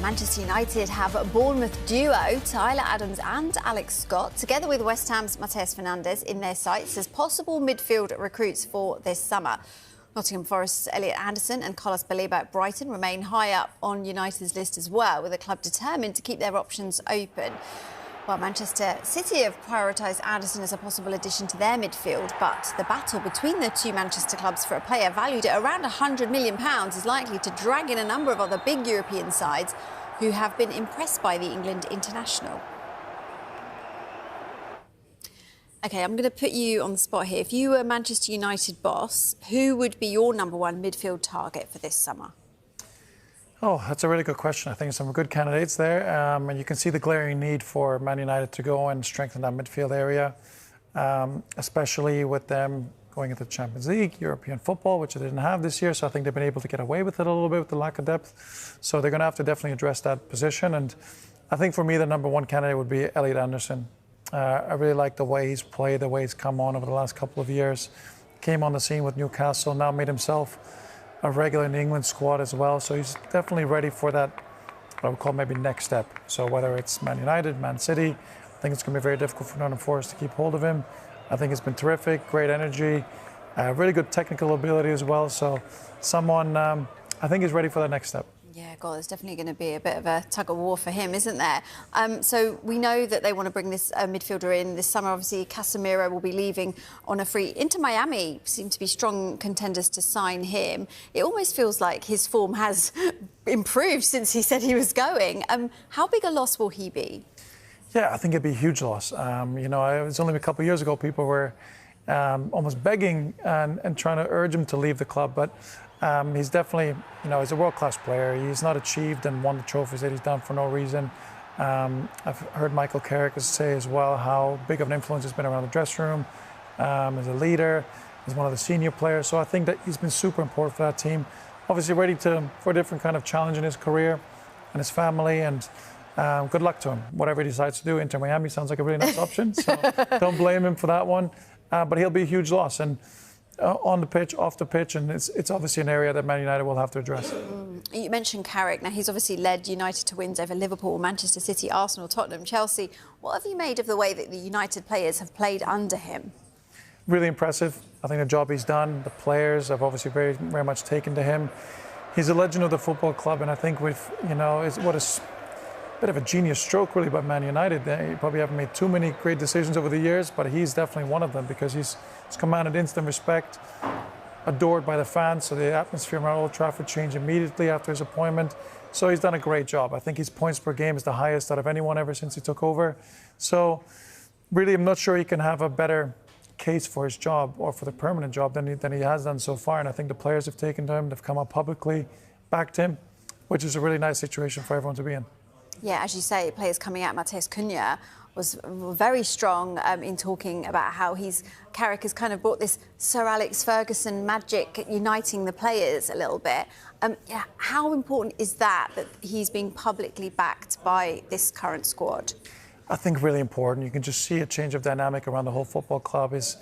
Manchester United have a Bournemouth duo, Tyler Adams and Alex Scott, together with West Ham's Matheus Fernandes in their sights as possible midfield recruits for this summer. Nottingham Forest's Elliot Anderson and Carlos Baleba at Brighton remain high up on United's list as well, with the club determined to keep their options open. Well, Manchester City have prioritised Anderson as a possible addition to their midfield, but the battle between the two Manchester clubs for a player valued at around £100 million is likely to drag in a number of other big European sides who have been impressed by the England international. OK, I'm going to put you on the spot here. If you were Manchester United boss, who would be your number one midfield target for this summer? Oh, that's a really good question. I think some good candidates there. And you can see the glaring need for Man United to go and strengthen that midfield area, especially with them going into the Champions League, European football, which they didn't have this year. So I think they've been able to get away with it a little bit with the lack of depth. So they're going to have to definitely address that position. And I think for me, the number one candidate would be Elliot Anderson. I really like the way he's played, the way he's come on over the last couple of years. Came on the scene with Newcastle, now made himself a regular in the England squad as well. So he's definitely ready for that, what I would call maybe next step. So whether it's Man United, Man City, I think it's going to be very difficult for Nottingham Forest to keep hold of him. I think it's been terrific, great energy, really good technical ability as well. So someone I think is ready for that next step. Yeah, God, there's definitely going to be a bit of a tug of war for him, isn't there? So we know that they want to bring this midfielder in this summer. Obviously, Casemiro will be leaving on a free. Inter Miami seem to be strong contenders to sign him. It almost feels like his form has improved since he said he was going. How big a loss will he be? Yeah, I think it'd be a huge loss. You know, it was only a couple of years ago people were almost begging and trying to urge him to leave the club, but he's definitely, you know, he's a world-class player. He's not achieved and won the trophies that he's done for no reason. I've heard Michael Carrick say as well how big of an influence he's been around the dressing room as a leader. He's one of the senior players, so I think that he's been super important for that team. Obviously ready for a different kind of challenge in his career and his family, and good luck to him. Whatever he decides to do, Inter Miami sounds like a really nice option, so don't blame him for that one. But he'll be a huge loss. And on the pitch, off the pitch, and it's obviously an area that Man United will have to address. You mentioned Carrick. Now, he's obviously led United to wins over Liverpool, Manchester City, Arsenal, Tottenham, Chelsea. What have you made of the way that the United players have played under him? Really impressive. I think the job he's done, the players have obviously very, very much taken to him. He's a legend of the football club, and I think with, you know, what is a bit of a genius stroke really by Man United. They probably haven't made too many great decisions over the years, but he's definitely one of them because he's commanded instant respect, adored by the fans. So the atmosphere around Old Trafford changed immediately after his appointment. So he's done a great job. I think his points per game is the highest out of anyone ever since he took over. So really, I'm not sure he can have a better case for his job or for the permanent job than he has done so far. And I think the players have taken to him. They've come up publicly, backed him, which is a really nice situation for everyone to be in. Yeah, as you say, players coming out, Matheus Cunha was very strong in talking about how Carrick has kind of brought this Sir Alex Ferguson magic, uniting the players a little bit. Yeah, how important is that he's being publicly backed by this current squad? I think really important. You can just see a change of dynamic around the whole football club. He's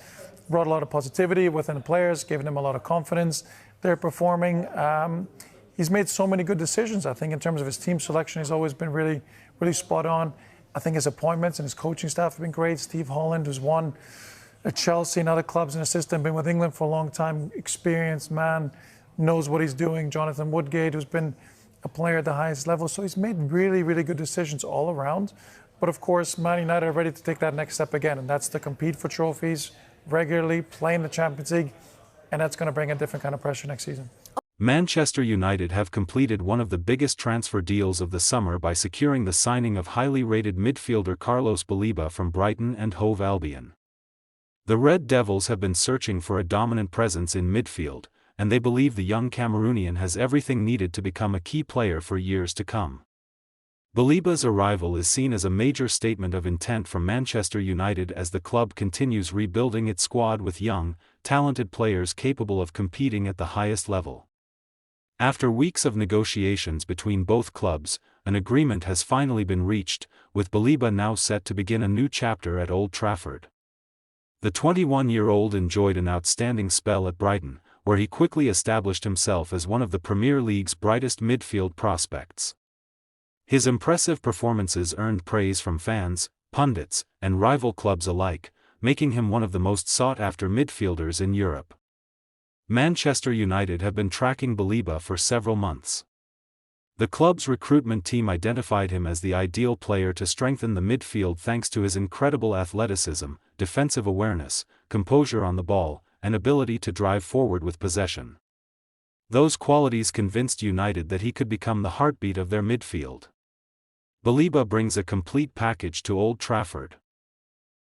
brought a lot of positivity within the players, given them a lot of confidence. They're performing. He's made so many good decisions. I think in terms of his team selection, he's always been really, really spot on. I think his appointments and his coaching staff have been great. Steve Holland, who's won at Chelsea and other clubs in the system, been with England for a long time, experienced man, knows what he's doing. Jonathan Woodgate, who's been a player at the highest level. So he's made really, really good decisions all around. But of course, Man United are ready to take that next step again, and that's to compete for trophies regularly, play in the Champions League, and that's going to bring a different kind of pressure next season. Manchester United have completed one of the biggest transfer deals of the summer by securing the signing of highly rated midfielder Carlos Baleba from Brighton and Hove Albion. The Red Devils have been searching for a dominant presence in midfield, and they believe the young Cameroonian has everything needed to become a key player for years to come. Baleba's arrival is seen as a major statement of intent from Manchester United as the club continues rebuilding its squad with young, talented players capable of competing at the highest level. After weeks of negotiations between both clubs, an agreement has finally been reached, with Baleba now set to begin a new chapter at Old Trafford. The 21-year-old enjoyed an outstanding spell at Brighton, where he quickly established himself as one of the Premier League's brightest midfield prospects. His impressive performances earned praise from fans, pundits, and rival clubs alike, making him one of the most sought-after midfielders in Europe. Manchester United have been tracking Baleba for several months. The club's recruitment team identified him as the ideal player to strengthen the midfield thanks to his incredible athleticism, defensive awareness, composure on the ball, and ability to drive forward with possession. Those qualities convinced United that he could become the heartbeat of their midfield. Baleba brings a complete package to Old Trafford.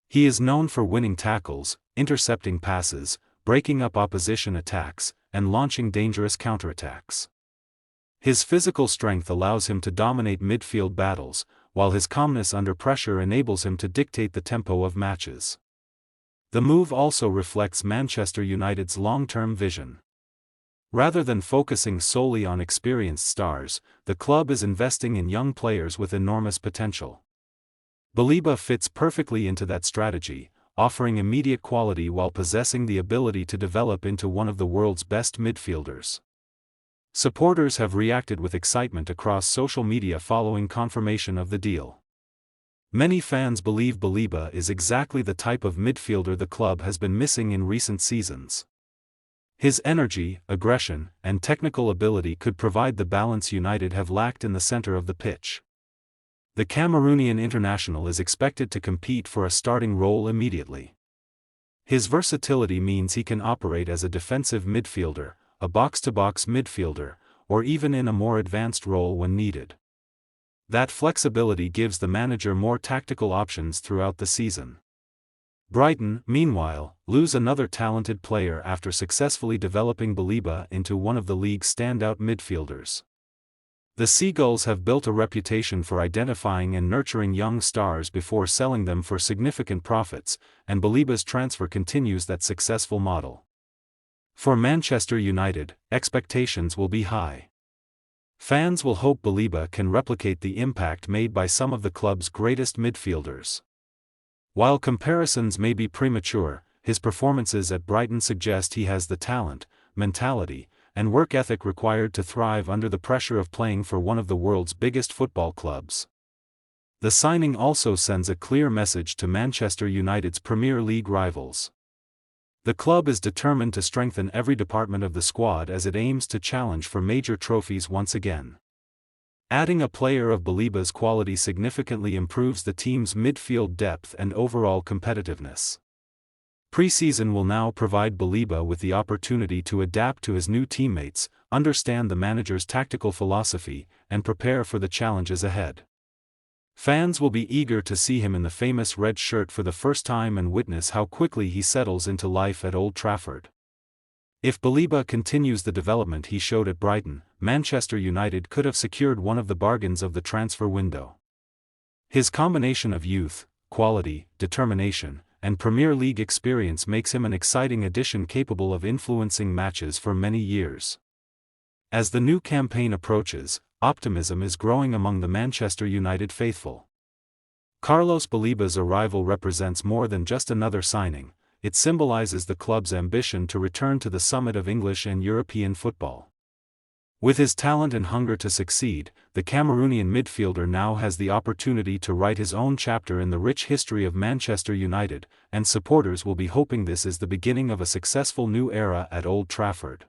He is known for winning tackles, intercepting passes, breaking up opposition attacks, and launching dangerous counterattacks. His physical strength allows him to dominate midfield battles, while his calmness under pressure enables him to dictate the tempo of matches. The move also reflects Manchester United's long-term vision. Rather than focusing solely on experienced stars, the club is investing in young players with enormous potential. Baleba fits perfectly into that strategy, offering immediate quality while possessing the ability to develop into one of the world's best midfielders. Supporters have reacted with excitement across social media following confirmation of the deal. Many fans believe Baleba is exactly the type of midfielder the club has been missing in recent seasons. His energy, aggression, and technical ability could provide the balance United have lacked in the center of the pitch. The Cameroonian international is expected to compete for a starting role immediately. His versatility means he can operate as a defensive midfielder, a box-to-box midfielder, or even in a more advanced role when needed. That flexibility gives the manager more tactical options throughout the season. Brighton, meanwhile, lose another talented player after successfully developing Baleba into one of the league's standout midfielders. The Seagulls have built a reputation for identifying and nurturing young stars before selling them for significant profits, and Baleba's transfer continues that successful model. For Manchester United, expectations will be high. Fans will hope Baleba can replicate the impact made by some of the club's greatest midfielders. While comparisons may be premature, his performances at Brighton suggest he has the talent, mentality, and work ethic required to thrive under the pressure of playing for one of the world's biggest football clubs. The signing also sends a clear message to Manchester United's Premier League rivals. The club is determined to strengthen every department of the squad as it aims to challenge for major trophies once again. Adding a player of Baleba's quality significantly improves the team's midfield depth and overall competitiveness. Pre-season will now provide Baleba with the opportunity to adapt to his new teammates, understand the manager's tactical philosophy, and prepare for the challenges ahead. Fans will be eager to see him in the famous red shirt for the first time and witness how quickly he settles into life at Old Trafford. If Baleba continues the development he showed at Brighton, Manchester United could have secured one of the bargains of the transfer window. His combination of youth, quality, determination, and Premier League experience makes him an exciting addition capable of influencing matches for many years. As the new campaign approaches, optimism is growing among the Manchester United faithful. Carlos Baleba's arrival represents more than just another signing, it symbolizes the club's ambition to return to the summit of English and European football. With his talent and hunger to succeed, the Cameroonian midfielder now has the opportunity to write his own chapter in the rich history of Manchester United, and supporters will be hoping this is the beginning of a successful new era at Old Trafford.